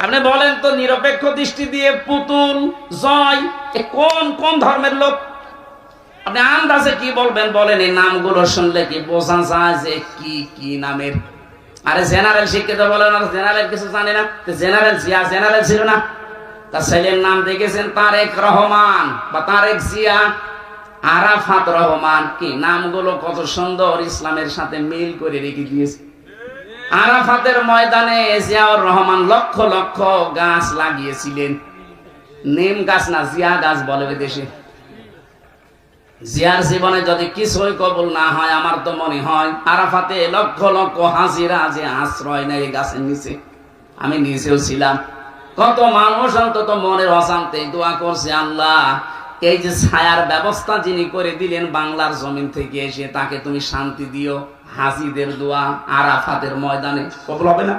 আপনি বলেন তো, নিরপেক্ষ দৃষ্টি দিয়ে পুতুল, জয়, কোন কোন ধর্মের লোক? আপনি আন্দাজে কি বলবেন বলেন? এই নামগুলো শুনলে কি বোঝা যায় যে কি কি নামের? আরে জেনারেল শিক্ষিত বলেন, আর জেনারেল কিছু জানে না। জেনারেল জিয়া জেনারেল ছিল না? তার ছেলের নাম দেখেছেন তারেক রহমান বা তারেক জিয়া, আরাফাত রহমান। কি নামগুলো কত সুন্দর, ইসলামের সাথে মিল করে রেখে দিয়েছে। আরাফাতের ময়দানে জিয়াউর রহমান লক্ষ লক্ষ গাছ লাগিয়েছিলেন। নিম গাছ না, জিয়া গাছ বলে দেশে। জিয়ার জীবনে যদি কিছুই কবুল না হয়, আমার তো মনে হয় আরাফাতে লক্ষ লক্ষ হাজিরা যে আশ্রয় নেয় এই গাছের নিচে। আমি নিচেও ছিলাম। কত মানুষ অন্তত মনের অশান্তি দোয়া করছে, আল্লাহ এই যে ছায়ার ব্যবস্থা যিনি করে দিলেন বাংলার জমিন থেকে এসে, তাকে তুমি শান্তি দিও। হাজিদের দোয়া আরাফাতের ময়দানে কবুল হবে না?